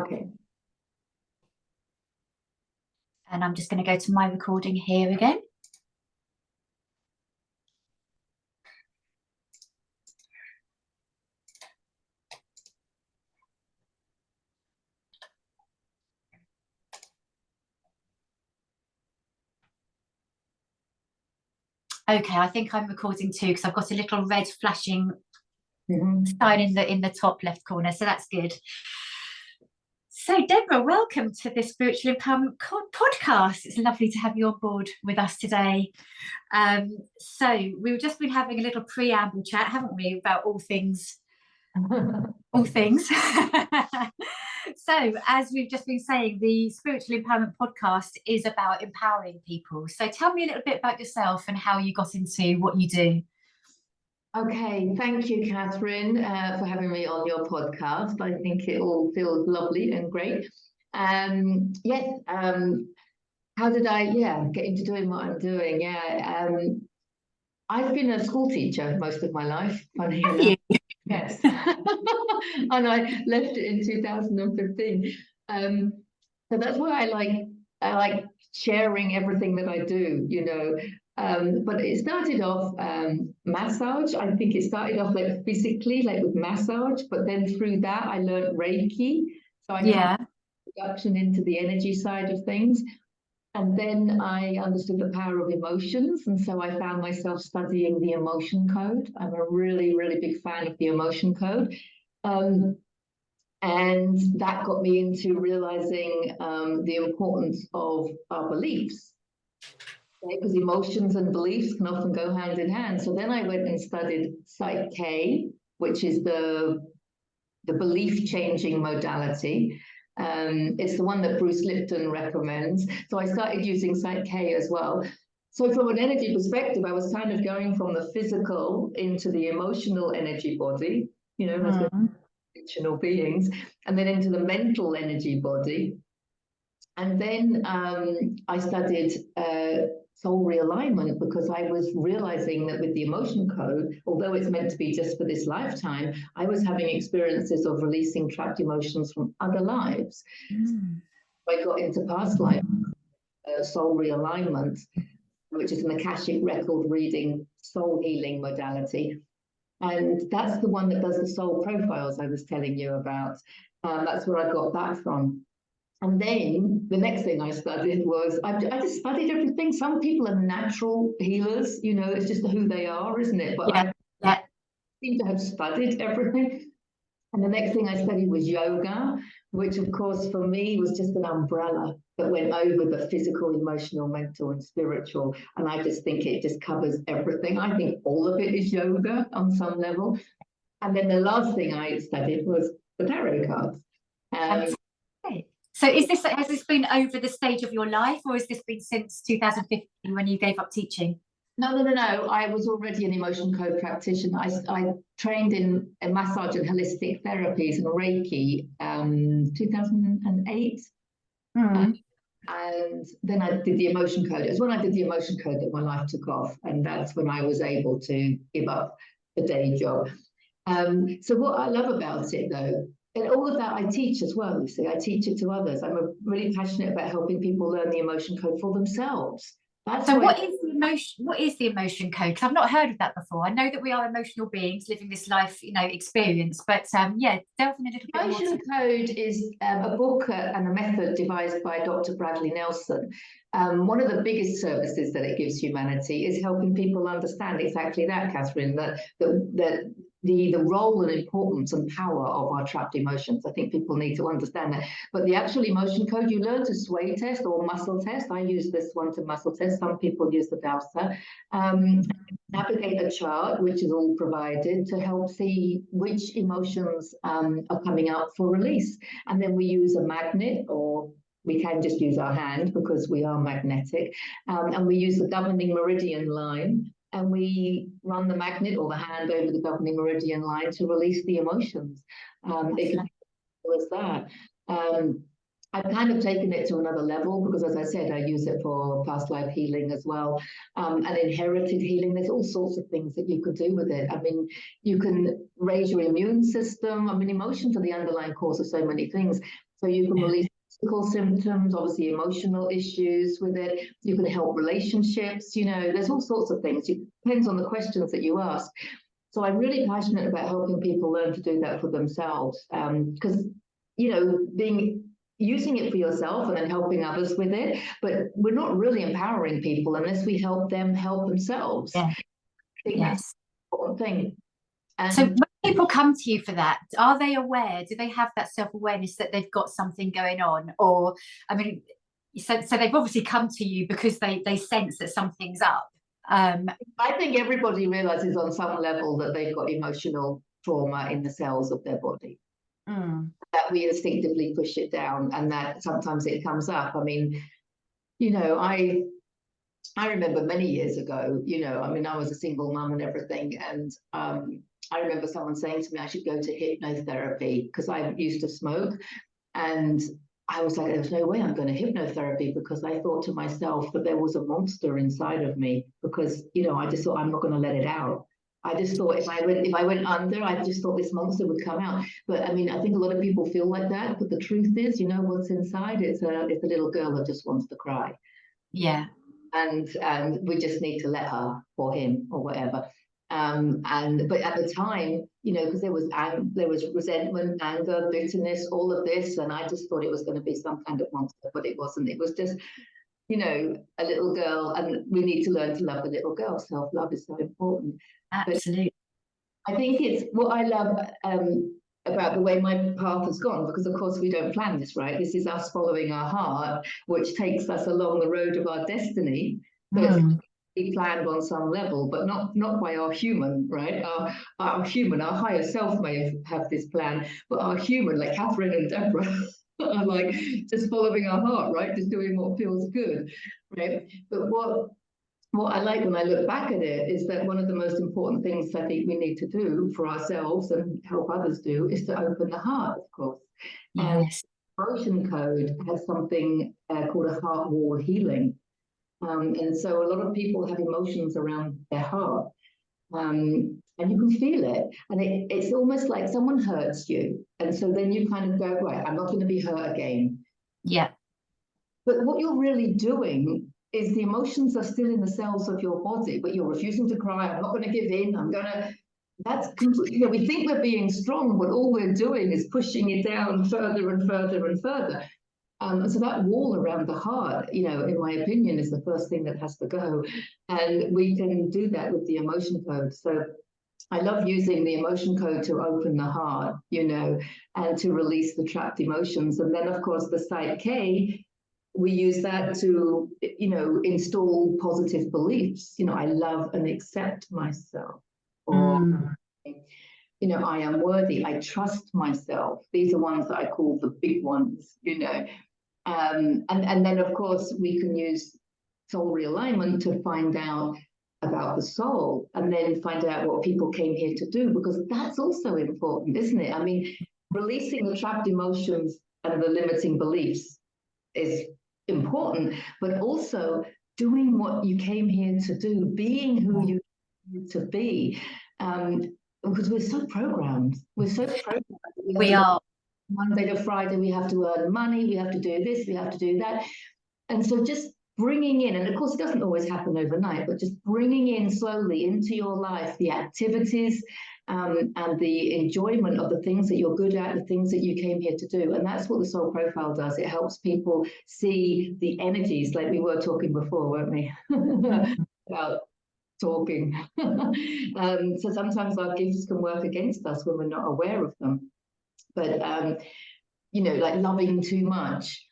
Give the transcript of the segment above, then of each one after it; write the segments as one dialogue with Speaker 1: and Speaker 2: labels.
Speaker 1: Okay.
Speaker 2: And I'm just going to go to my recording here again. Okay, I think I'm recording too because I've got a little red flashing sign in the top left corner, so that's good. So, Deborah, welcome to the Spiritual Empowerment podcast. It's lovely to have you on board with us today. So, we've just been having a little preamble chat, haven't we, about all things. All things. So, as we've just been saying, the Spiritual Empowerment podcast is about empowering people. So, tell me a little bit about yourself and how you got into what you do.
Speaker 1: Okay, thank you, Katherine, for having me on your podcast. I think it all feels lovely and great. Yes, how did I, get into doing what I'm doing? I've been a school teacher most of my life, funny enough. Yes. And I left it in 2015. So that's why I like sharing everything that I do, you know. But it started off massage. I think it started off like physically, like with massage, but then through that I learned Reiki. So I got introduction into the energy side of things. And then I understood the power of emotions. And so I found myself studying the emotion code. I'm a really, really big fan of the emotion code. And that got me into realizing the importance of our beliefs. Because emotions and beliefs can often go hand in hand. So then I went and studied Psych K, which is the belief changing modality. It's the one that Bruce Lipton recommends. So I started using Psych K as well. So from an energy perspective, I was kind of going from the physical into the emotional energy body, you know, as emotional beings, and then into the mental energy body. And then I studied soul realignment because I was realizing that with the emotion code, although it's meant to be just for this lifetime, I was having experiences of releasing trapped emotions from other lives. I got into past life soul realignment, which is an Akashic record reading soul healing modality. And that's the one that does the soul profiles I was telling you about. That's where I got that from. And then the next thing I studied was, I just studied everything. Some people are natural healers, you know, it's just who they are, isn't it? But I seem to have studied everything. And the next thing I studied was yoga, which of course for me was just an umbrella that went over the physical, emotional, mental, and spiritual. And I just think it just covers everything. I think all of it is yoga on some level. And then the last thing I studied was the tarot cards.
Speaker 2: So has this been over the stage of your life, or has this been since 2015 when you gave up teaching?
Speaker 1: No. I was already an emotion code practitioner. I trained in massage and holistic therapies and Reiki 2008. And then I did the emotion code. It was when I did the emotion code that my life took off. And that's when I was able to give up the day job. So what I love about it, though, and all of that I teach as well, you see, I teach it to others. I'm really passionate about helping people learn the emotion code for themselves.
Speaker 2: So what is the emotion code? Because I've not heard of that before. I know that we are emotional beings living this life, you know, experience, but delve in a little bit.
Speaker 1: Emotion code is a book and a method devised by Dr. Bradley Nelson. One of the biggest services that it gives humanity is helping people understand exactly that, Katherine, that the role and importance and power of our trapped emotions. I think people need to understand that. But the actual emotion code, you learn to sway test or muscle test. I use this one to muscle test. Some people use the Dowser. Navigate a chart, which is all provided to help see which emotions are coming up for release. And then we use a magnet, or we can just use our hand because we are magnetic. And we use the governing meridian line. And we run the magnet or the hand over the governing meridian line to release the emotions. It can be as that. I've kind of taken it to another level because, as I said, I use it for past life healing as well, and inherited healing. There's all sorts of things that you could do with it. I mean, you can raise your immune system. I mean, emotions are the underlying cause of so many things. So you can release physical symptoms, obviously emotional issues with it. You can help relationships, there's all sorts of things. It depends on the questions that you ask. So I'm really passionate about helping people learn to do that for themselves. Because, using it for yourself and then helping others with it, but we're not really empowering people unless we help them help themselves.
Speaker 2: Yeah.
Speaker 1: Yes. Important thing. And
Speaker 2: so when people come to you for that, are they aware? Do they have that self-awareness that they've got something going on? Or, so they've obviously come to you because they sense that something's up.
Speaker 1: I think everybody realizes on some level that they've got emotional trauma in the cells of their body. That we instinctively push it down, and that sometimes it comes up. I remember many years ago, I was a single mum and everything, and I remember someone saying to me I should go to hypnotherapy because I used to smoke, and I was like, there's no way I'm going to hypnotherapy, because I thought to myself that there was a monster inside of me, because I just thought I'm not going to let it out. I just thought if I went under, I just thought this monster would come out. But I think a lot of people feel like that. But the truth is, what's inside? It's a little girl that just wants to cry.
Speaker 2: Yeah.
Speaker 1: And we just need to let her, or him, or whatever. But at the time, because there was resentment, anger, bitterness, all of this, and I just thought it was going to be some kind of monster, but it wasn't. It was just a little girl, and we need to learn to love the little girl. Self-love is so important.
Speaker 2: Absolutely.
Speaker 1: But I think it's what I love about the way my path has gone, because of course we don't plan this, right? This is us following our heart, which takes us along the road of our destiny. So it's planned on some level, but not by our human, right? Our human, our higher self may have this plan, but our human, like Katherine and Deborah, are like just following our heart, right? Just doing what feels good, right? But what I like when I look back at it is that one of the most important things I think we need to do for ourselves and help others do is to open the heart, of course.
Speaker 2: Yes.
Speaker 1: And Emotion Code has something called a heart wall healing. And so a lot of people have emotions around their heart, and you can feel it. And it's almost like someone hurts you. And so then you kind of go, right, I'm not going to be hurt again.
Speaker 2: Yeah.
Speaker 1: But what you're really doing is the emotions are still in the cells of your body, but you're refusing to cry. I'm not going to give in. That's completely, we think we're being strong, but all we're doing is pushing it down further and further and further. And so that wall around the heart, in my opinion, is the first thing that has to go. And we can do that with the emotion code. So I love using the emotion code to open the heart, and to release the trapped emotions. And then, of course, the site K, we use that to, install positive beliefs. I love and accept myself. Or, I am worthy. I trust myself. These are ones that I call the big ones, And then, of course, we can use soul realignment to find out about the soul, and then find out what people came here to do, because that's also important, isn't it? Releasing the trapped emotions and the limiting beliefs is important, but also doing what you came here to do, being who you need to be, because we're so programmed. We are. Monday to Friday, we have to earn money, we have to do this, we have to do that. And so just bringing in, and of course it doesn't always happen overnight, but just bringing in slowly into your life the activities and the enjoyment of the things that you're good at, the things that you came here to do. And that's what the soul profile does. It helps people see the energies, like we were talking before, weren't we? About talking. So sometimes our gifts can work against us when we're not aware of them. But like loving too much.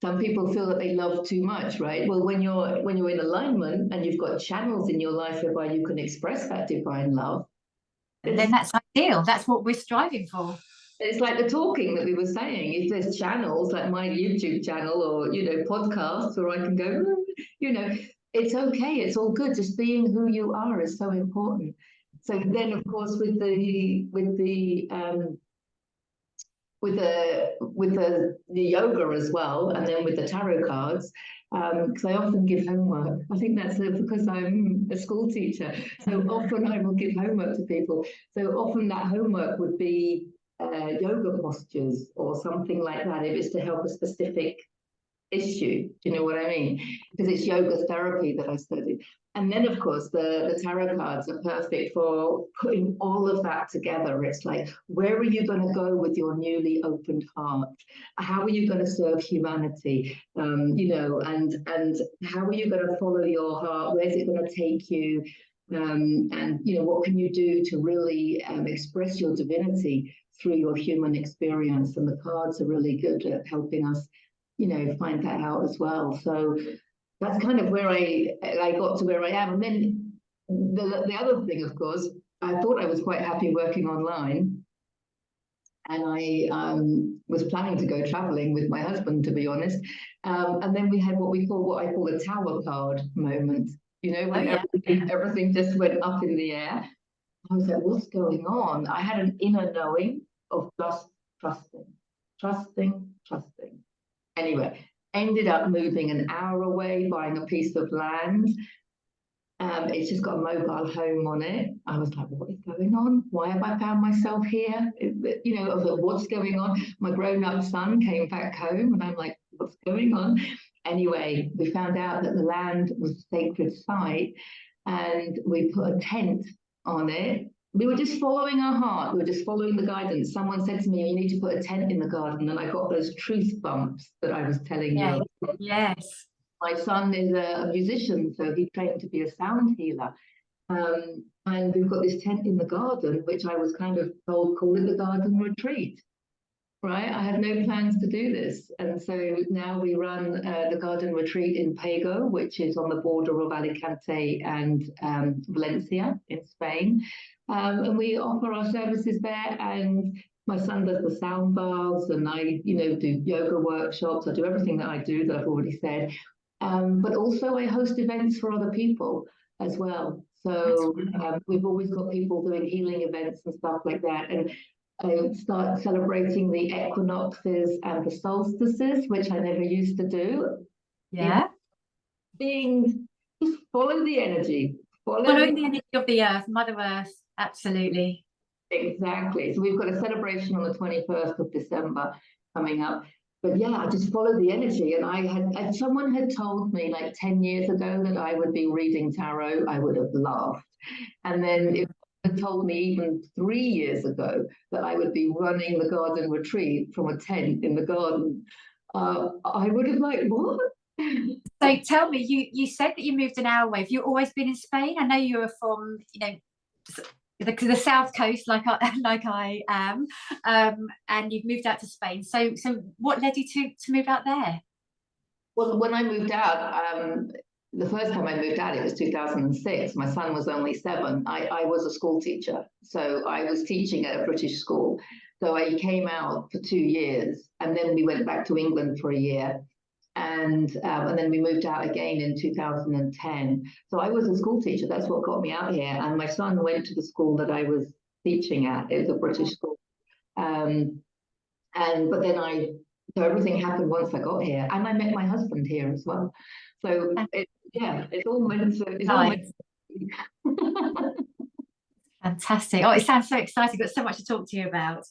Speaker 1: Some people feel that they love too much, right? Well, when you're in alignment and you've got channels in your life whereby you can express that divine love,
Speaker 2: then that's ideal. That's what we're striving for.
Speaker 1: It's like the talking that we were saying. If there's channels like my YouTube channel or podcasts where I can go, it's okay. It's all good. Just being who you are is so important. So then, of course, with the yoga as well, and then with the tarot cards, because I often give homework. I think that's because I'm a school teacher, so often I will give homework to people. So often that homework would be yoga postures or something like that, if it's to help a specific issue. Do you know what I mean? Because it's yoga therapy that I studied. And then, of course, the tarot cards are perfect for putting all of that together. It's like, where are you going to go with your newly opened heart? How are you going to serve humanity? You know, and how are you going to follow your heart? Where's it going to take you? And, you know, what can you do to really express your divinity through your human experience? And the cards are really good at helping us, you know, find that out as well. So that's kind of where I got to where I am. And then the other thing, of course, I thought I was quite happy working online. And I was planning to go traveling with my husband, to be honest. And then we had what I call a tower card moment. You know, when everything just went up in the air. I was like, what's going on? I had an inner knowing of just trusting. Anyway, ended up moving an hour away, buying a piece of land. It's just got a mobile home on it. I was like, what is going on? Why have I found myself here? You know, I was like, what's going on? My grown-up son came back home and I'm like, what's going on? Anyway, we found out that the land was a sacred site and we put a tent on it. We were just following our heart. We were just following the guidance. Someone said to me, you need to put a tent in the garden. And I got those truth bumps that I was telling you.
Speaker 2: Yes.
Speaker 1: My son is a musician, so he trained to be a sound healer. And we've got this tent in the garden, which I was kind of told, call it the garden retreat. Right, I had no plans to do this. And so now we run the garden retreat in Pego, which is on the border of Alicante and Valencia in Spain. And we offer our services there. And my son does the sound baths and I, you know, do yoga workshops. I do everything that I do that I've already said. But also I host events for other people as well. So we've always got people doing healing events and stuff like that. And I start celebrating the equinoxes and the solstices, which I never used to do.
Speaker 2: Yeah.
Speaker 1: Just follow the energy.
Speaker 2: Following the energy of the earth, Mother Earth, absolutely.
Speaker 1: Exactly. So we've got a celebration on the 21st of December coming up. But yeah, I just followed the energy. And someone had told me like 10 years ago that I would be reading tarot, I would have laughed. And then if told me even 3 years ago that I would be running the garden retreat from a tent in the garden, I would have like, what?
Speaker 2: So tell me, you said that you moved an hour away. Have you always been in Spain? I know you were from, you know, the south coast, like I am, and you've moved out to Spain. So what led you to move out there?
Speaker 1: Well, when I moved out, the first time I moved out, it was 2006. My son was only 7. I was a school teacher. So I was teaching at a British school. So I came out for 2 years and then we went back to England for a year. And then we moved out again in 2010. So I was a school teacher. That's what got me out here. And my son went to the school that I was teaching at. It was a British school. But then so everything happened once I got here, and I met my husband here as well. So it's all meant to.
Speaker 2: Fantastic. Oh, it sounds so exciting. Got so much to talk to you about.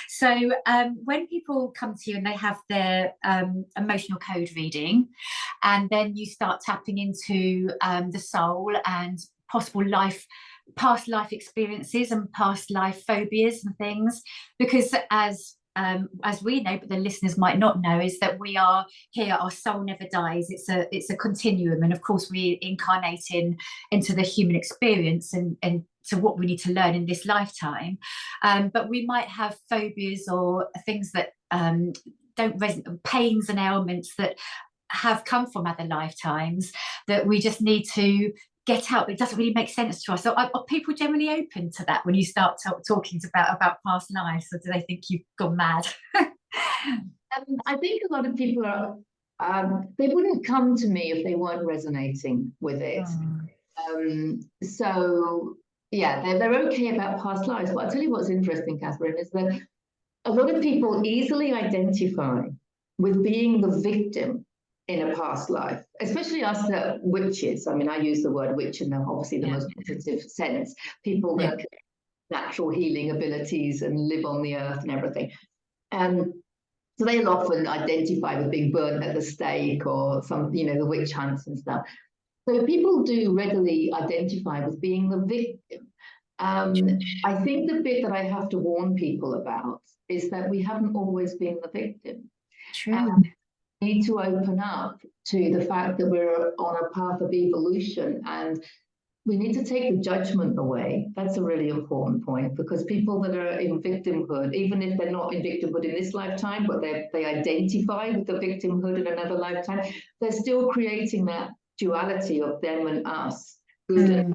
Speaker 2: So when people come to you and they have their emotional code reading, and then you start tapping into the soul and possible past life experiences and past life phobias and things, because as we know, but the listeners might not know, is that we are here, our soul never dies. It's a continuum, and of course we incarnate into the human experience and to what we need to learn in this lifetime. But we might have phobias or things that don't resonate, pains and ailments that have come from other lifetimes that we just need to get out, but it doesn't really make sense to us. So are people generally open to that when you start talking about past lives, or do they think you've gone mad?
Speaker 1: I think a lot of people are, they wouldn't come to me if they weren't resonating with it. So yeah, they're okay about past lives. But I'll tell you what's interesting, Catherine, is that a lot of people easily identify with being the victim in a past life, especially us witches. I mean, I use the word witch in obviously the most positive sense. People that natural healing abilities and live on the earth and everything. So they'll often identify with being burnt at the stake or some, the witch hunts and stuff. So people do readily identify with being the victim. I think the bit that I have to warn people about is that we haven't always been the victim.
Speaker 2: True.
Speaker 1: We need to open up to the fact that we're on a path of evolution, and we need to take the judgment away. That's a really important point, because people that are in victimhood, even if they're not in victimhood in this lifetime, but they identify with the victimhood in another lifetime, they're still creating that duality of them and us, good and,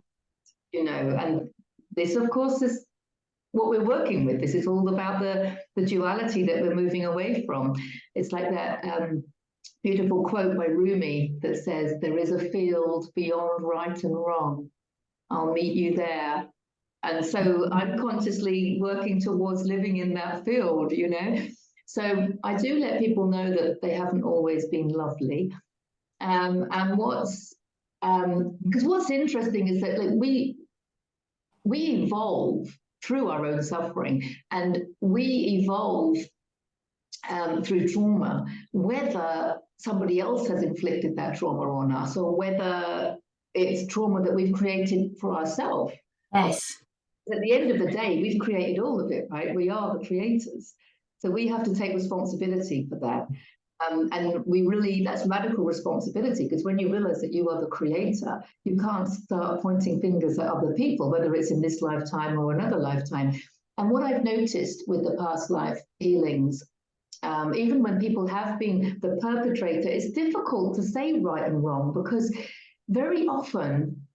Speaker 1: and this, of course, is what we're working with. This is all about the duality that we're moving away from. It's like that beautiful quote by Rumi that says, "There is a field beyond right and wrong. I'll meet you there." And so I'm consciously working towards living in that field, So I do let people know that they haven't always been lovely. And because what's interesting is that we evolve through our own suffering, and we evolve through trauma, whether somebody else has inflicted that trauma on us or whether it's trauma that we've created for ourselves.
Speaker 2: Yes.
Speaker 1: At the end of the day, we've created all of it, right? We are the creators. So we have to take responsibility for that. And that's radical responsibility, because when you realize that you are the creator, you can't start pointing fingers at other people, whether it's in this lifetime or another lifetime. And what I've noticed with the past life healings, even when people have been the perpetrator, it's difficult to say right and wrong, because very often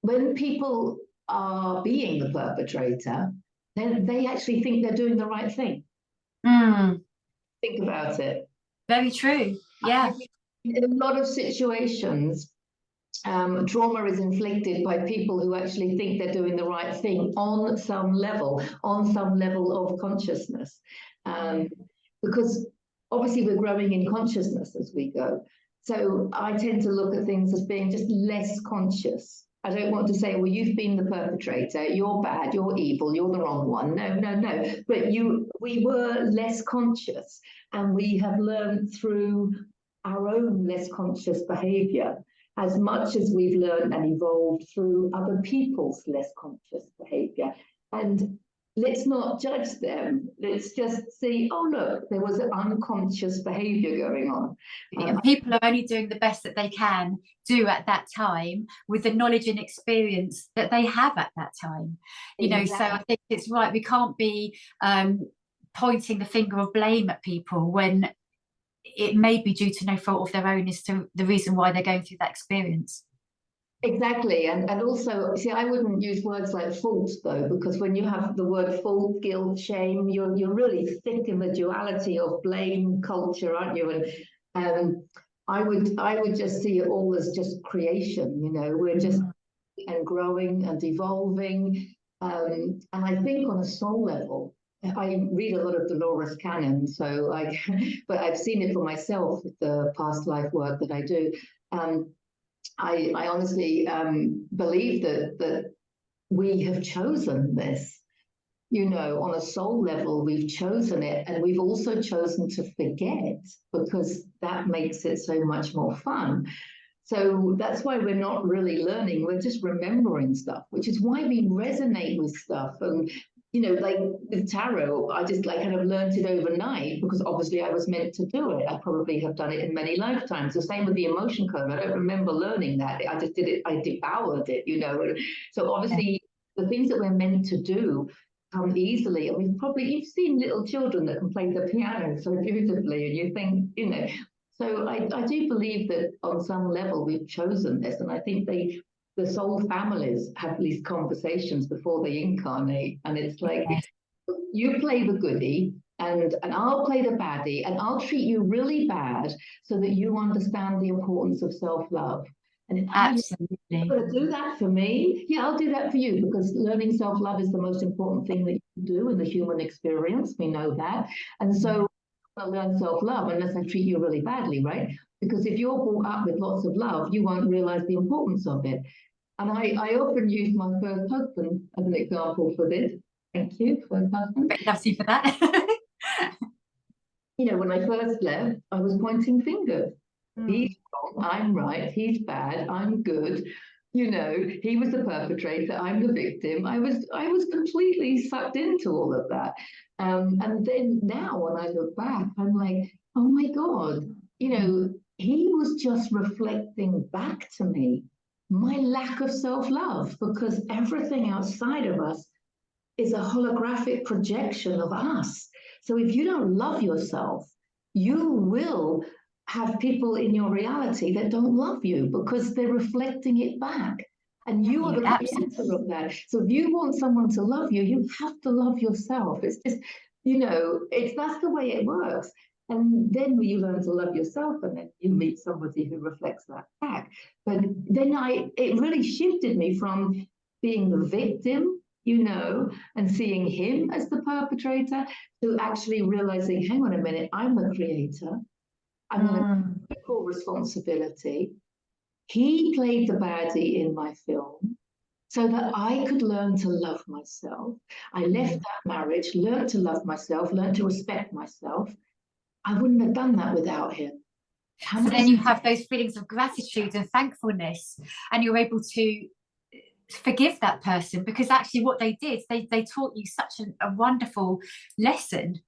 Speaker 1: when people are being the perpetrator, then they actually think they're doing the right thing. Think about it.
Speaker 2: Very true. Yeah.
Speaker 1: In a lot of situations, trauma is inflicted by people who actually think they're doing the right thing on some level of consciousness. Because obviously we're growing in consciousness as we go. So I tend to look at things as being just less conscious. I don't want to say, well, you've been the perpetrator, you're bad, you're evil, you're the wrong one. No. But we were less conscious, and we have learned through our own less conscious behavior, as much as we've learned and evolved through other people's less conscious behavior. And let's not judge them. Let's just see, oh, look, there was an unconscious behavior going on.
Speaker 2: People are only doing the best that they can do at that time with the knowledge and experience that they have at that time. So I think it's right. We can't be pointing the finger of blame at people when it may be due to no fault of their own as to the reason why they're going through that experience.
Speaker 1: Exactly. And also, see, I wouldn't use words like fault, though, because when you have the word fault, guilt, shame, you're really thick in the duality of blame culture, aren't you? And I would just see it all as just creation, we're just and growing and evolving. And I think on a soul level, I read a lot of Dolores Cannon, but I've seen it for myself with the past life work that I do. I honestly believe that we have chosen this, on a soul level, we've chosen it, and we've also chosen to forget, because that makes it so much more fun. So that's why we're not really learning, we're just remembering stuff, which is why we resonate with stuff. And like with tarot, I just kind of learned it overnight, because obviously I was meant to do it. I probably have done it in many lifetimes. The same with the emotion code. I don't remember learning that. I just did it. I devoured it, So obviously the things that we're meant to do come easily. I mean, you've seen little children that can play the piano so beautifully, and you think, So I do believe that on some level we've chosen this, and I think the soul families have these conversations before they incarnate, and it's like, you play the goodie and I'll play the baddie, and I'll treat you really bad so that you understand the importance of self-love. And
Speaker 2: absolutely,
Speaker 1: you're going to do that for me? Yeah, I'll do that for you, because learning self-love is the most important thing that you can do in the human experience. We know that. And so I learn self-love unless I treat you really badly, right? Because if you're brought up with lots of love, you won't realize the importance of it. And I often use my first husband as an example for this. Thank you, first husband.
Speaker 2: Love you for that.
Speaker 1: You know, when I first left, I was pointing fingers. He's wrong, I'm right, he's bad, I'm good. You know, he was the perpetrator, I'm the victim. I was completely sucked into all of that. And then now when I look back, I'm like, oh my God, you know, he was just reflecting back to me my lack of self-love, because everything outside of us is a holographic projection of us. So if you don't love yourself, you will have people in your reality that don't love you because they're reflecting it back. And you are the creator of that. So if you want someone to love you, you have to love yourself. It's just, you know, that's the way it works. And then you learn to love yourself, and then you meet somebody who reflects that back. But then it really shifted me from being the victim, you know, and seeing him as the perpetrator, to actually realizing, hang on a minute, I'm the creator. I'm going to take full responsibility. He played the baddie in my film so that I could learn to love myself. I left that marriage, learned to love myself, learned to respect myself. I wouldn't have done that without him.
Speaker 2: So then you have those feelings of gratitude and thankfulness, and you're able to forgive that person, because actually what they did, they taught you such a wonderful lesson.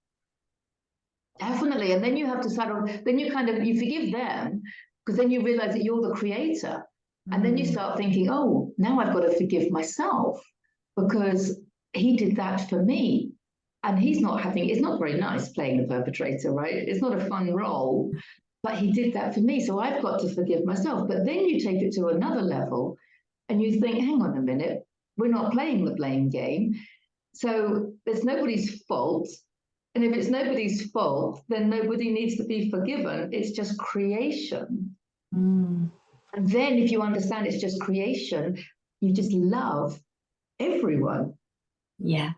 Speaker 1: Definitely. And then you have to then you forgive them, because then you realize that you're the creator. And then you start thinking, oh, now I've got to forgive myself because he did that for me. And it's not very nice playing the perpetrator, right? It's not a fun role, but he did that for me. So I've got to forgive myself. But then you take it to another level and you think, hang on a minute, we're not playing the blame game. So there's nobody's fault. And if it's nobody's fault, then nobody needs to be forgiven. It's just creation. And then if you understand it's just creation, you just love everyone.
Speaker 2: Yeah.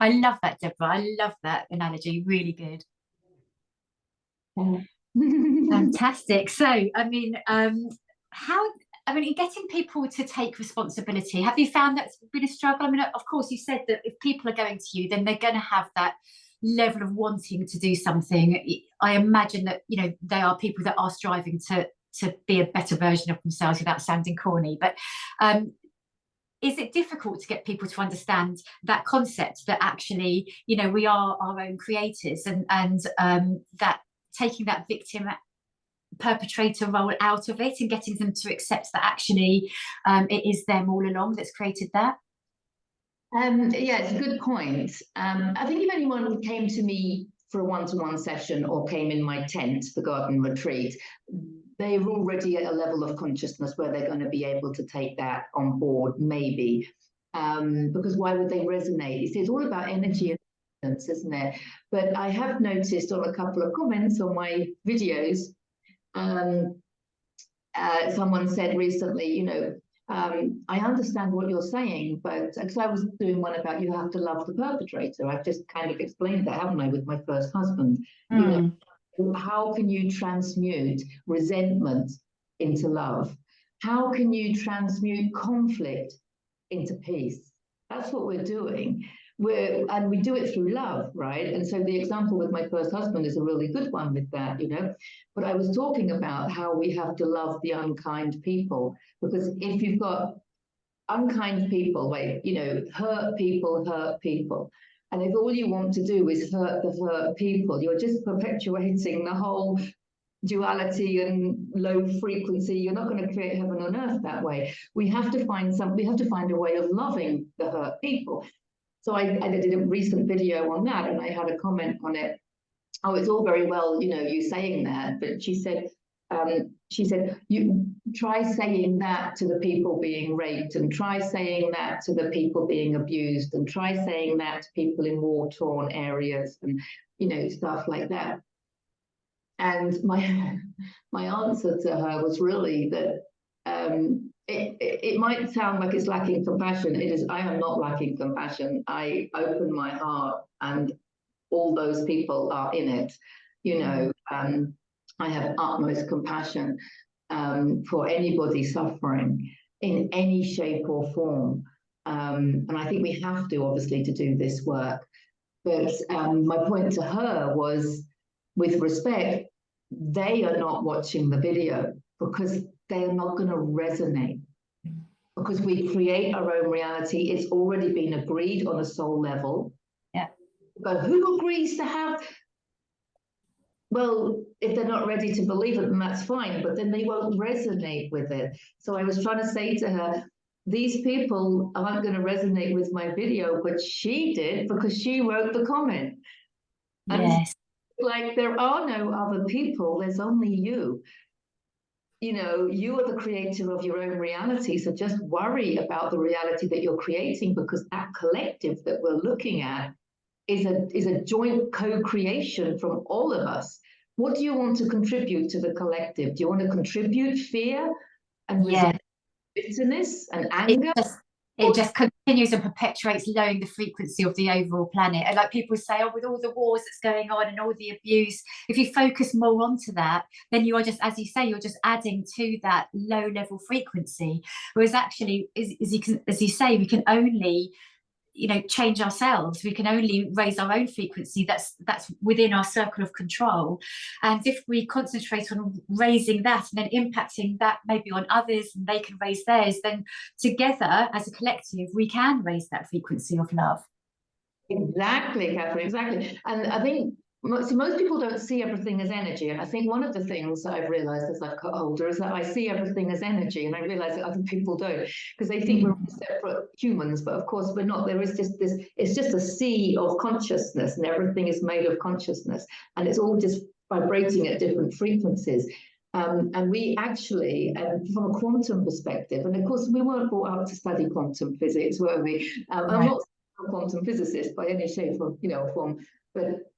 Speaker 2: I love that, Deborah. I love that analogy. Really good. Fantastic. So, I mean, getting people to take responsibility, have you found that's been a struggle? I mean, of course, you said that if people are going to you, then they're going to have that level of wanting to do something. I imagine that, you know, they are people that are striving to be a better version of themselves, without sounding corny. But is it difficult to get people to understand that concept, that actually, you know, we are our own creators, and that taking that victim perpetrator role out of it and getting them to accept that actually it is them all along that's created that?
Speaker 1: Yeah, it's a good point. I think if anyone came to me for a one-to-one session or came in my tent, the garden retreat, they're already at a level of consciousness where they're going to be able to take that on board, maybe. Because why would they resonate? It's all about energy and resonance, isn't it? But I have noticed on a couple of comments on my videos, someone said recently, you know, I understand what you're saying, but because I was doing one about you have to love the perpetrator. I've just kind of explained that, haven't I, with my first husband? You know, how can you transmute resentment into love? How can you transmute conflict into peace? That's what we're doing. And we do it through love, right? And so the example with my first husband is a really good one with that, you know. But I was talking about how we have to love the unkind people, because if you've got unkind people, you know, hurt people. And if all you want to do is hurt the hurt people, you're just perpetuating the whole duality and low frequency. You're not going to create heaven on earth that way. We have to find a way of loving the hurt people. So I did a recent video on that, and I had a comment on it. Oh, it's all very well, you know, you saying that, but she said, you try saying that to the people being raped, and try saying that to the people being abused, and try saying that to people in war-torn areas, and, you know, stuff like that. And my answer to her was really that it might sound like it's lacking compassion. It is. I am not lacking compassion. I open my heart, and all those people are in it. You know, I have utmost compassion for anybody suffering in any shape or form. And I think we have to, obviously, to do this work. But my point to her was, with respect, they are not watching the video because they are not going to resonate. Because we create our own reality. It's already been agreed on a soul level.
Speaker 2: Yeah.
Speaker 1: But who agrees to have? Well, if they're not ready to believe it, then that's fine, but then they won't resonate with it. So I was trying to say to her, these people aren't going to resonate with my video, but she did because she wrote the comment. And
Speaker 2: yes.
Speaker 1: like, there are no other people, there's only you. You know, you are the creator of your own reality. So just worry about the reality that you're creating, because that collective that we're looking at is a joint co-creation from all of us. What do you want to contribute to the collective? Do you want to contribute fear and bitterness and anger?
Speaker 2: It just continues and perpetuates lowering the frequency of the overall planet. And like people say, oh, with all the wars that's going on and all the abuse, if you focus more onto that, then you are just, as you say, you're just adding to that low level frequency. Whereas actually, as you say, we can only, you know, change ourselves. We can only raise our own frequency. That's within our circle of control. And if we concentrate on raising that and then impacting that maybe on others, and they can raise theirs, then together as a collective we can raise that frequency of love.
Speaker 1: Exactly, Catherine, exactly. And I think most people don't see everything as energy. And I think one of the things that I've realized as I've got older is that I see everything as energy, and I realize that other people don't, because they think we're separate humans, but of course we're not. There is just this, it's just a sea of consciousness, and everything is made of consciousness, and it's all just vibrating at different frequencies. And we actually, from a quantum perspective, and of course we weren't brought up to study quantum physics, were we? I'm not a quantum physicist by any shape or form, but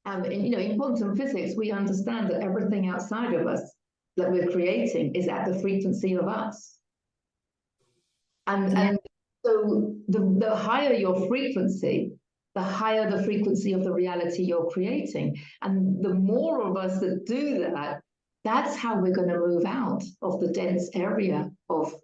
Speaker 1: in quantum physics, we understand that everything outside of us that we're creating is at the frequency of us. And so the higher your frequency, the higher the frequency of the reality you're creating. And the more of us that do that, that's how we're going to move out of the dense area of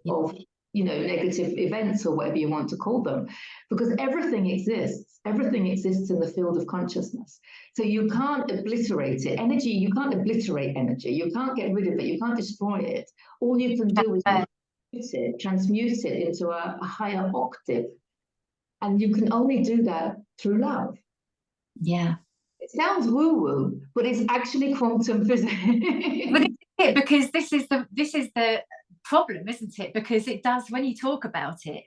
Speaker 1: negative events, or whatever you want to call them, because everything exists in the field of consciousness. So you can't obliterate it. Energy, you can't obliterate energy. You can't get rid of it. You can't destroy it. All you can do is transmute it into a higher octave. And you can only do that through love.
Speaker 2: Yeah.
Speaker 1: It sounds woo-woo, but it's actually quantum physics.
Speaker 2: But it's because this is the problem, isn't it? Because it does, when you talk about it,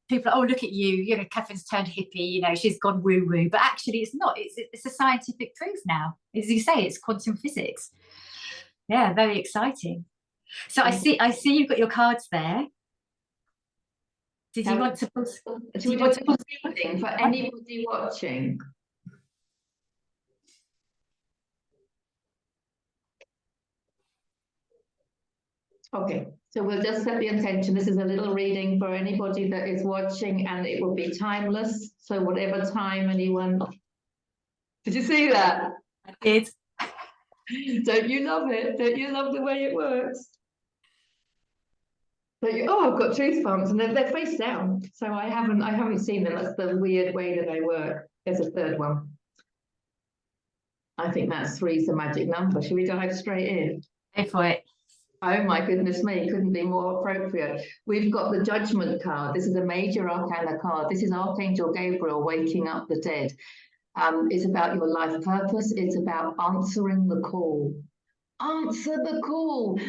Speaker 2: people are, oh, look at you, Catherine's turned hippie, she's gone woo-woo, but actually it's not. It's a scientific proof now. As you say, it's quantum physics. Yeah, very exciting. So I see you've got your cards there. Did you want to put
Speaker 1: something for anybody watching? Okay, so we'll just set the intention. This is a little reading for anybody that is watching, and it will be timeless. So whatever time anyone... Did you see that?
Speaker 2: I did.
Speaker 1: Don't you love it? Don't you love the way it works? I've got truth bumps, and they're face down. So I haven't seen them. That's the weird way that I work. There's a third one. I think that's 3 is the magic number. Should we dive straight in?
Speaker 2: Go for it.
Speaker 1: Oh my goodness me, couldn't be more appropriate. We've got the Judgment card. This is a major arcana card. This is Archangel Gabriel waking up the dead. It's about your life purpose. It's about answering the call. Answer the call.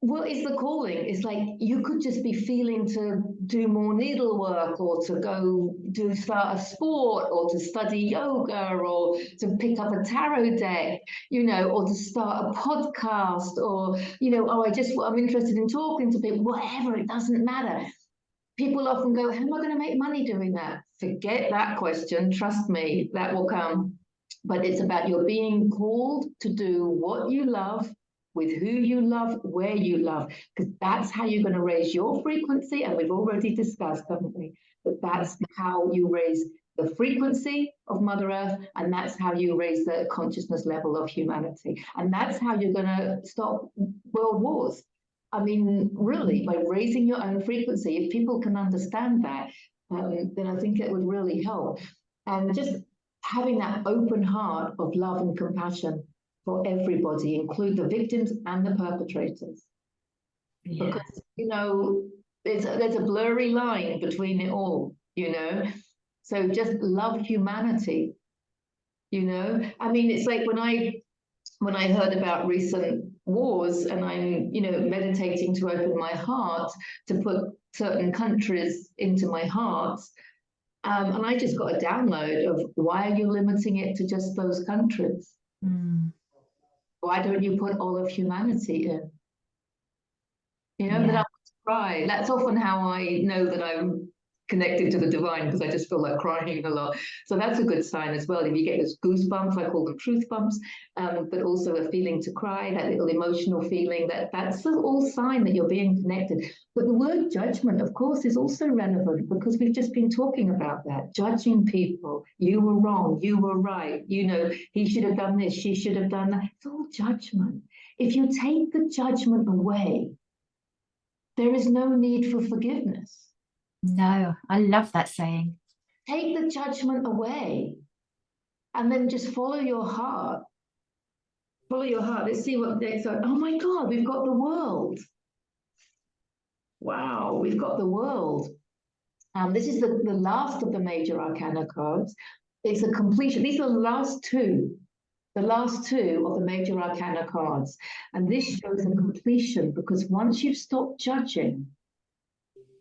Speaker 1: What is the calling? It's like you could just be feeling to do more needlework, or to go start a sport, or to study yoga, or to pick up a tarot deck, or to start a podcast, or, I'm interested in talking to people, whatever, it doesn't matter. People often go, how am I going to make money doing that? Forget that question. Trust me, that will come. But it's about your being called to do what you love, with who you love, where you love, because that's how you're going to raise your frequency. And we've already discussed, haven't we, that that's how you raise the frequency of Mother Earth, and that's how you raise the consciousness level of humanity. And that's how you're going to stop world wars. I mean, really, by raising your own frequency, if people can understand that, then I think it would really help. And just having that open heart of love and compassion for everybody, include the victims and the perpetrators.
Speaker 2: Yeah.
Speaker 1: Because, you know, there's a blurry line between it all, you know. So just love humanity, you know. I mean, it's like when I heard about recent wars, and I'm, you know, meditating to open my heart to put certain countries into my heart, and I just got a download of, why are you limiting it to just those countries? Why don't you put all of humanity in? You know, that I cry. That's often how I know that I'm connected to the divine, because I just feel like crying a lot. So that's a good sign as well. If you get those goosebumps, I call them truth bumps, but also a feeling to cry, that little emotional feeling, that's all sign that you're being connected. But the word judgment, of course, is also relevant, because we've just been talking about that, judging people. You were wrong, you were right, you know, he should have done this, she should have done that. It's all judgment. If you take the judgment away, there is no need for forgiveness.
Speaker 2: No, I love that saying.
Speaker 1: Take the judgment away and then just follow your heart. Follow your heart. Let's see what next. Oh my God, we've got the world. Wow, we've got the world. This is the last of the major arcana cards. It's a completion. These are the last two of the major arcana cards. And this shows a completion, because once you've stopped judging,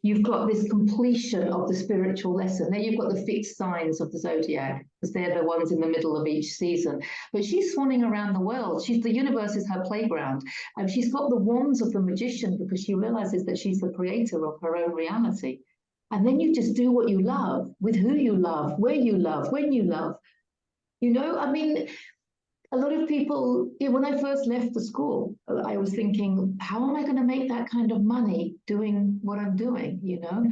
Speaker 1: you've got this completion of the spiritual lesson. Then you've got the fixed signs of the zodiac, because they're the ones in the middle of each season. But she's swanning around the world. The universe is her playground. And she's got the wands of the magician, because she realizes that she's the creator of her own reality. And then you just do what you love, with who you love, where you love, when you love. You know, I mean, a lot of people, when I first left the school, I was thinking, how am I going to make that kind of money doing what I'm doing, you know?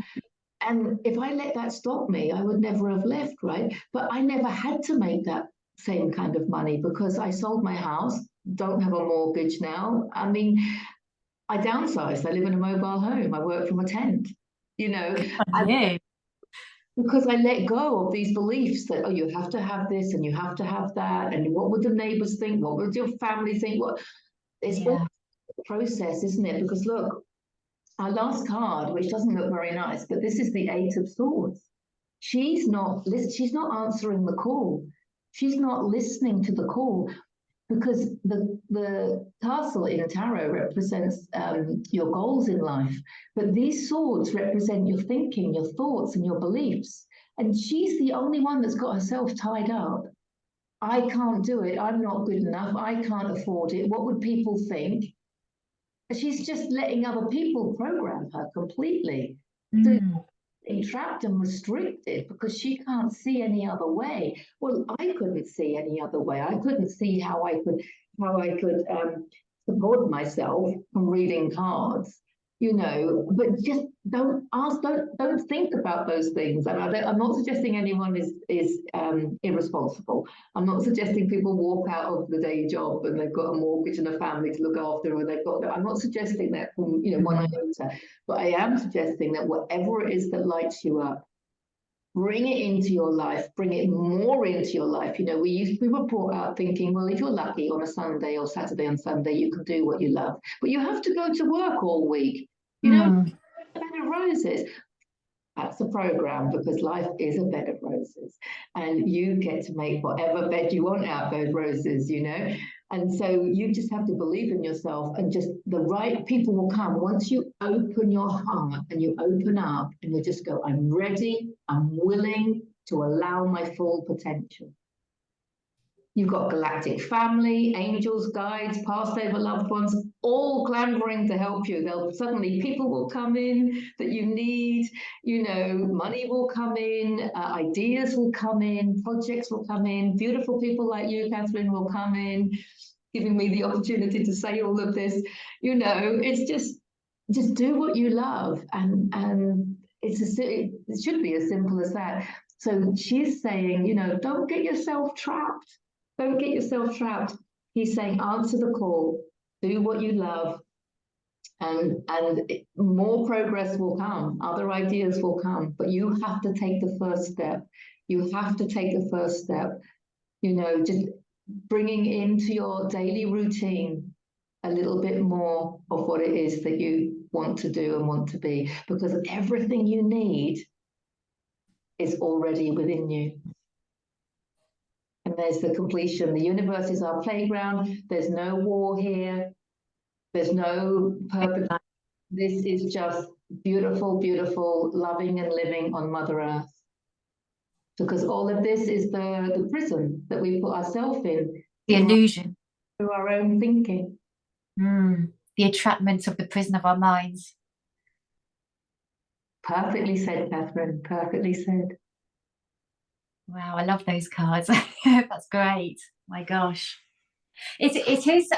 Speaker 1: And if I let that stop me, I would never have left, right? But I never had to make that same kind of money, because I sold my house, don't have a mortgage now. I mean, I downsized. I live in a mobile home. I work from a tent, you know. Because I let go of these beliefs that, oh, you have to have this and you have to have that, and what would the neighbors think? What would your family think? It's all a process, isn't it? Because look, our last card, which doesn't look very nice, but this is the Eight of Swords. She's not answering the call. She's not listening to the call, because the castle in tarot represents your goals in life, but these swords represent your thinking, your thoughts, and your beliefs. And she's the only one that's got herself tied up. I can't do it. I'm not good enough. I can't afford it. What would people think? She's just letting other people program her completely. Trapped and restricted, because she can't see any other way. Well, I couldn't see any other way. I couldn't see how I could support myself from reading cards, you know. But just don't think about those things. And I'm not suggesting anyone is irresponsible. I'm not suggesting people walk out of the day job and they've got a mortgage and a family to look after, or they've got. I'm not suggesting that from one iota. But I am suggesting that whatever it is that lights you up, bring it into your life, bring it more into your life. You know, we were brought up thinking, well, if you're lucky on a Sunday or Saturday and Sunday, you can do what you love. But you have to go to work all week. You know, a bed of roses. That's a program, because life is a bed of roses, and you get to make whatever bed you want out of those roses, you know. And so you just have to believe in yourself, and just the right people will come once you open your heart and you open up and you just go, I'm ready, I'm willing to allow my full potential. You've got galactic family, angels, guides, past over loved ones, all clamoring to help you. Suddenly people will come in that you need, you know, money will come in, ideas will come in, projects will come in, beautiful people like you, Katherine, will come in, giving me the opportunity to say all of this. You know, it's just do what you love, and it should be as simple as that. So she's saying, you know, don't get yourself trapped. Don't get yourself trapped. He's saying, answer the call, do what you love, More progress will come, other ideas will come, but you have to take the first step. You have to take the first step, you know, just bringing into your daily routine a little bit more of what it is that you want to do and want to be, because everything you need is already within you. And there's the completion. The universe is our playground. There's no war here. There's no purpose. This is just beautiful, beautiful, loving and living on Mother Earth. Because all of this is the prison that we put ourselves in.
Speaker 2: The illusion.
Speaker 1: Through our own thinking.
Speaker 2: The entrapment of the prison of our minds.
Speaker 1: Perfectly said, Catherine. Perfectly said.
Speaker 2: Wow, I love those cards. That's great. My gosh. It is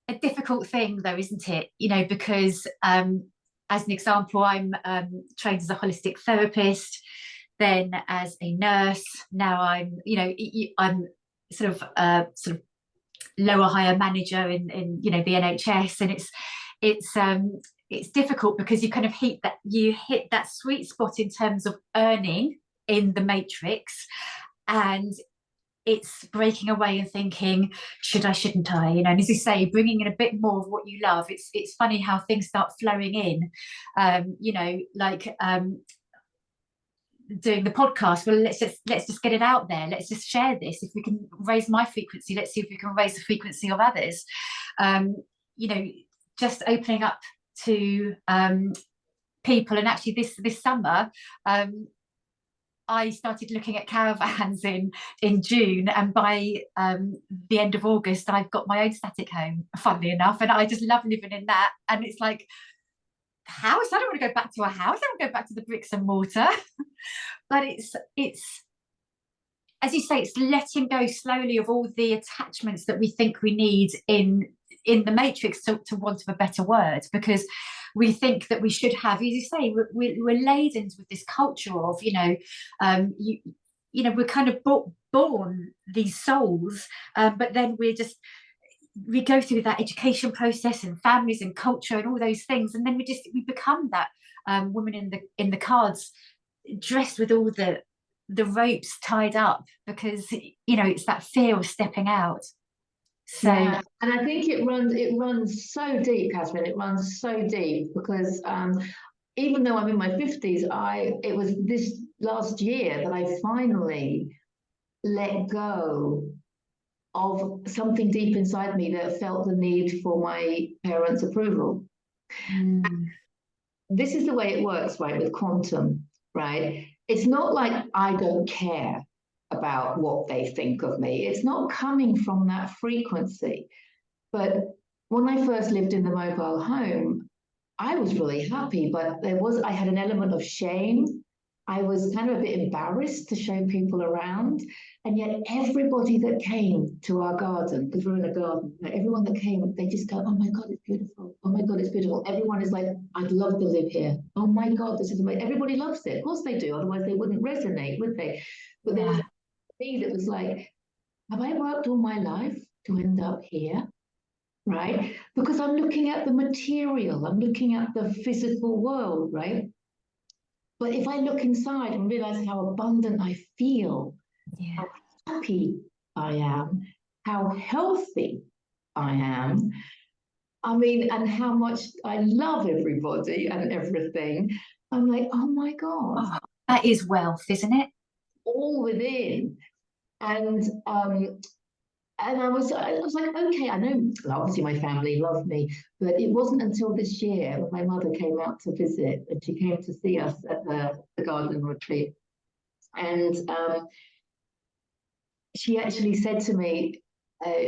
Speaker 2: a difficult thing though, isn't it? You know, because as an example, I'm trained as a holistic therapist, then as a nurse. Now I'm, you know, I'm sort of lower higher manager in you know the NHS, and it's difficult because you kind of hit that sweet spot in terms of earning in the matrix, and it's breaking away and thinking, should I, shouldn't I? You know, and as you say, bringing in a bit more of what you love. It's funny how things start flowing in. You know, like doing the podcast. Well, let's just get it out there. Let's just share this. If we can raise my frequency, let's see if we can raise the frequency of others. You know, just opening up to people. And actually, this summer, I started looking at caravans in June, and by the end of August, I've got my own static home, funnily enough, and I just love living in that. And it's like, house, I don't want to go back to a house, I want to go back to the bricks and mortar. But it's as you say, it's letting go slowly of all the attachments that we think we need in the matrix, to want of a better word, because we think that we should have, as you say, we're laden with this culture of, you know, you know, we're kind of born these souls, but then we go through that education process and families and culture and all those things, and then we become that woman in the cards, dressed with all the ropes tied up, because, you know, it's that fear of stepping out. So,
Speaker 1: yeah. And I think it runs so deep, Catherine. It runs so deep because even though I'm in my 50s, it was this last year that I finally let go of something deep inside me that felt the need for my parents' approval. This is the way it works, right, with quantum, right? It's not like I don't care about what they think of me. It's not coming from that frequency. But when I first lived in the mobile home, I was really happy, but I had an element of shame. I was kind of a bit embarrassed to show people around. And yet everybody that came to our garden, because we're in a garden, like everyone that came, they just go, oh my God, it's beautiful. Oh my God, it's beautiful. Everyone is like, I'd love to live here. Oh my God, this is amazing. Everybody loves it. Of course they do. Otherwise they wouldn't resonate, would they? But there was me that was like, have I worked all my life to end up here? Right? Because I'm looking at the material, I'm looking at the physical world, right? But if I look inside and realize how abundant I feel, how happy I am, how healthy I am, I mean, and how much I love everybody and everything, I'm like, oh my God.
Speaker 2: That is wealth, isn't it?
Speaker 1: All within. And I was like, okay, I know obviously my family loved me, but it wasn't until this year when my mother came out to visit, and she came to see us at the garden retreat. And she actually said to me,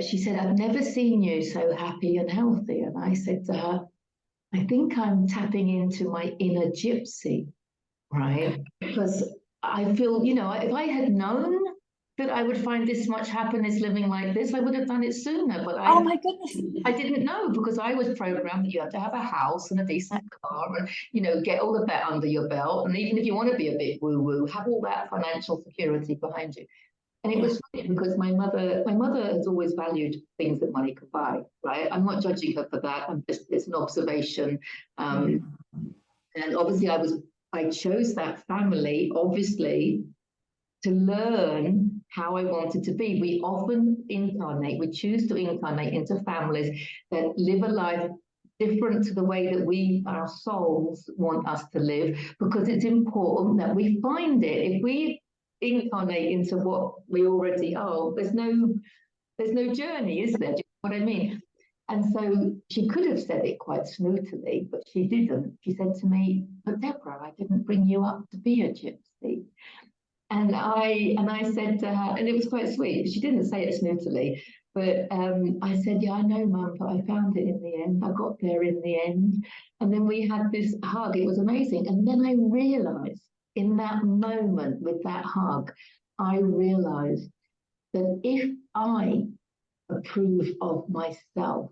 Speaker 1: she said, I've never seen you so happy and healthy. And I said to her, I think I'm tapping into my inner gypsy, right? Because I feel, you know, if I had known that I would find this much happiness living like this, I would have done it sooner. But
Speaker 2: oh my goodness,
Speaker 1: I didn't know, because I was programmed that you have to have a house and a decent car and, you know, get all of that under your belt. And even if you want to be a bit woo-woo, have all that financial security behind you. And it was funny because my mother has always valued things that money could buy, right? I'm not judging her for that. It's an observation. And obviously I chose that family, obviously, to learn how I wanted to be. We often we choose to incarnate into families that live a life different to the way that our souls want us to live, because it's important that we find it. If we incarnate into what we already are, there's no journey, is there? Do you know what I mean? And so she could have said it quite snootily, but she didn't. She said to me, "But Deborah, I didn't bring you up to be a gypsy." And I said to her, and it was quite sweet. She didn't say it snootily, but I said, "Yeah, I know, Mum, but I found it in the end. I got there in the end." And then we had this hug. It was amazing. And then I realized in that moment with that hug, I realized that if I approve of myself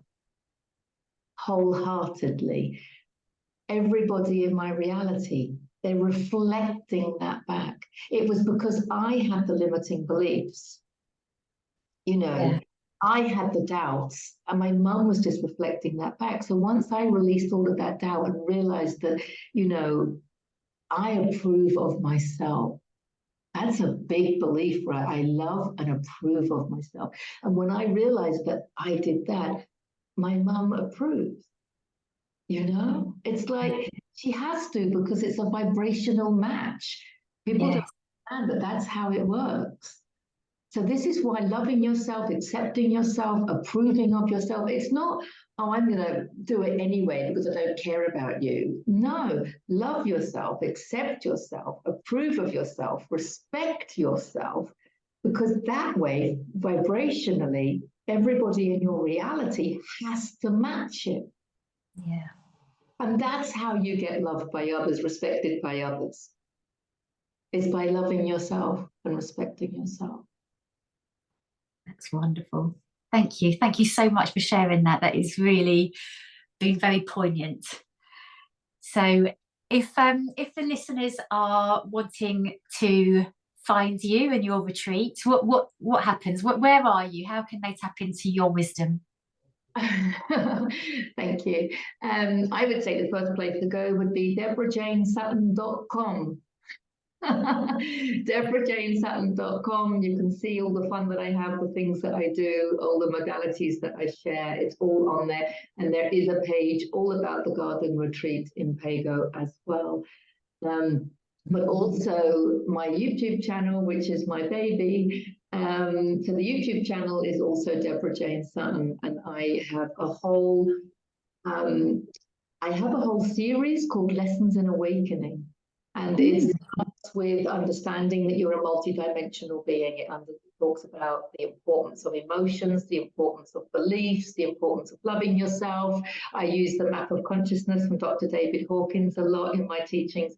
Speaker 1: wholeheartedly, everybody in my reality, they're reflecting that back. It was because I had the limiting beliefs, I had the doubts, and my mum was just reflecting that back. So once I released all of that doubt and realized that, I approve of myself, that's a big belief, right? I love and approve of myself. And when I realized that I did that, my mum approves. It's like she has to, because it's a vibrational match. People don't understand that that's how it works. So this is why loving yourself, accepting yourself, approving of yourself, it's not, "Oh, I'm going to do it anyway because I don't care about you." No, love yourself, accept yourself, approve of yourself, respect yourself, because that way, vibrationally, everybody in your reality has to match it.
Speaker 2: Yeah.
Speaker 1: And that's how you get loved by others, respected by others, is by loving yourself and respecting yourself.
Speaker 2: That's wonderful. Thank you. Thank you so much for sharing that. That is really been very poignant. So if the listeners are wanting to find you and your retreat, what happens? Where are you? How can they tap into your wisdom?
Speaker 1: Thank you. I would say the first place to go would be deborahjanesutton.com. deborahjanesutton.com. You can see all the fun that I have, the things that I do, all the modalities that I share. It's all on there. And there is a page all about the garden retreat in Pago as well. But also my YouTube channel, which is my baby. So the YouTube channel is also Deborah Jane Sutton, and I have a whole series called Lessons in Awakening, and it starts with understanding that you're a multidimensional being. It talks about the importance of emotions, the importance of beliefs, the importance of loving yourself. I use the map of consciousness from Dr. David Hawkins a lot in my teachings.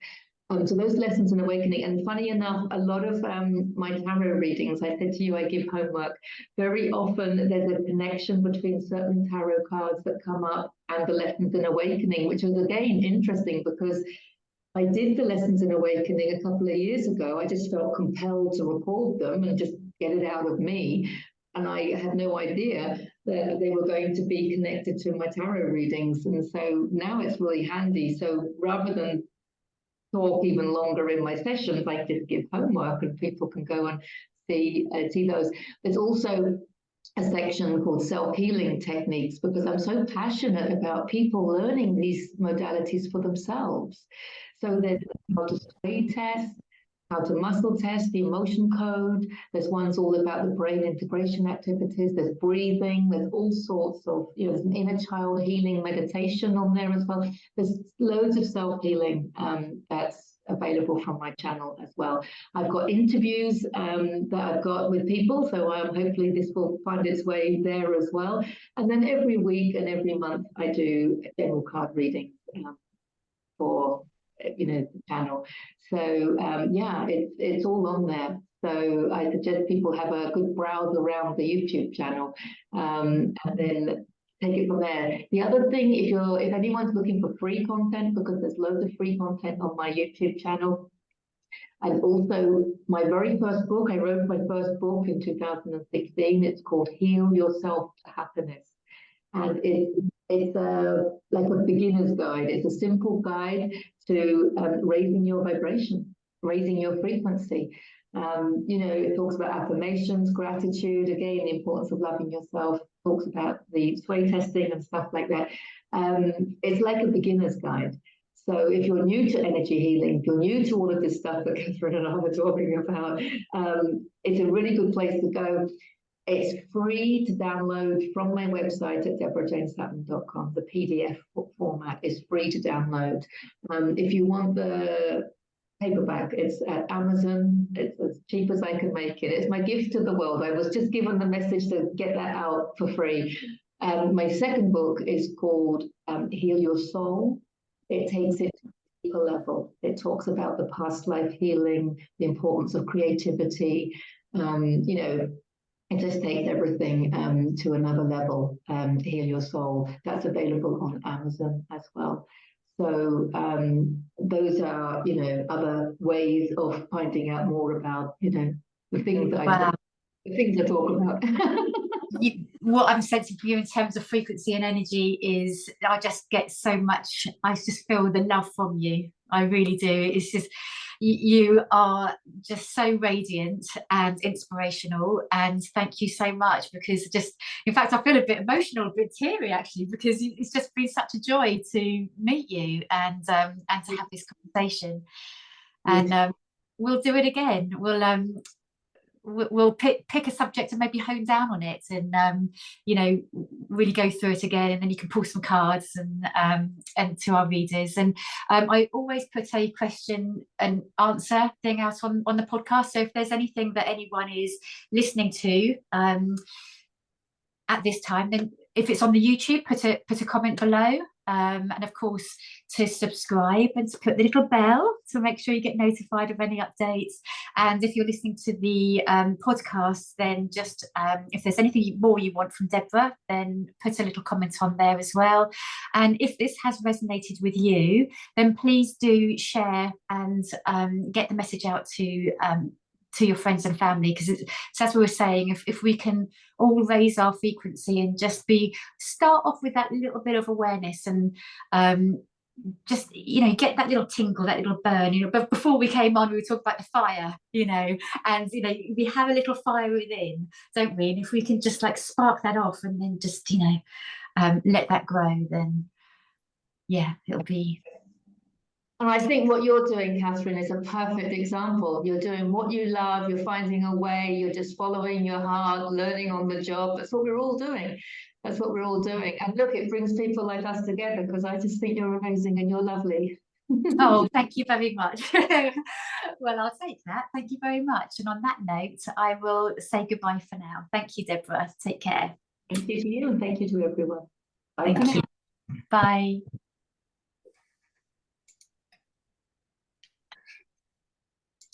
Speaker 1: So those lessons in awakening, and funny enough, a lot of my tarot readings, I said to you, I give homework. Very often there's a connection between certain tarot cards that come up and the lessons in awakening, which was again interesting because I did the lessons in awakening a couple of years ago. I just felt compelled to record them and just get it out of me. And I had no idea that they were going to be connected to my tarot readings. And so now it's really handy. So rather than talk even longer in my sessions, I just give homework and people can go and see those. There's also a section called self-healing techniques, because I'm so passionate about people learning these modalities for themselves. So there's how to sway test, how to muscle test, the emotion code. There's ones all about the brain integration activities. There's breathing. There's all sorts of, there's an inner child healing meditation on there as well. There's loads of self-healing that's available from my channel as well. I've got interviews that I've got with people, so hopefully this will find its way there as well. And then every week and every month I do general card readings for the channel. So yeah, it's all on there. So I suggest people have a good browse around the YouTube channel and then take it from there. The other thing, if anyone's looking for free content, because there's loads of free content on my YouTube channel, And also my very first book, I wrote my first book in 2016. It's called Heal Yourself to Happiness. And it's like a beginner's guide. It's a simple guide to raising your vibration, raising your frequency. It talks about affirmations, gratitude, again, the importance of loving yourself, talks about the sway testing and stuff like that. It's like a beginner's guide. So if you're new to energy healing, if you're new to all of this stuff that Katherine and I were talking about, it's a really good place to go. It's free to download from my website at deborahjanesutton.com. The PDF format is free to download. If you want the paperback, it's at Amazon. It's as cheap as I can make it. It's my gift to the world. I was just given the message to get that out for free. My second book is called Heal Your Soul. It takes it to a deeper level. It talks about the past life healing, the importance of creativity. It just takes everything to another level. Heal Your Soul. That's available on Amazon as well. So those are, other ways of finding out more about, the things that I talk about.
Speaker 2: What I'm sensing from you in terms of frequency and energy is I just get so much, I just feel the love from you. I really do. It's just, you are just so radiant and inspirational, and thank you so much, because just, in fact, I feel a bit emotional, a bit teary actually, because it's just been such a joy to meet you and to have this conversation. And we'll do it again. We'll pick a subject and maybe hone down on it, and really go through it again, and then you can pull some cards and to our readers. And I always put a question and answer thing out on the podcast, so if there's anything that anyone is listening to at this time, then if it's on the YouTube, put a comment below. And of course, to subscribe and to put the little bell to make sure you get notified of any updates. And if you're listening to the podcast, then just if there's anything more you want from Deborah, then put a little comment on there as well. And if this has resonated with you, then please do share and get the message out to your friends and family, because it's, as we were saying, if we can all raise our frequency and just start off with that little bit of awareness, and just get that little tingle, that little burn. But before we came on, we were talking about the fire, and we have a little fire within, don't we? And if we can just like spark that off and then just let that grow, then it'll be.
Speaker 1: And I think what you're doing, Katherine, is a perfect example. You're doing what you love, you're finding a way, you're just following your heart, learning on the job. That's what we're all doing. That's what we're all doing. And look, it brings people like us together, because I just think you're amazing and you're lovely.
Speaker 2: Oh, thank you very much. Well, I'll take that. Thank you very much. And on that note, I will say goodbye for now. Thank you, Deborah. Take care.
Speaker 1: Thank you to you, and thank you to everyone.
Speaker 2: Bye. Thank you. Bye.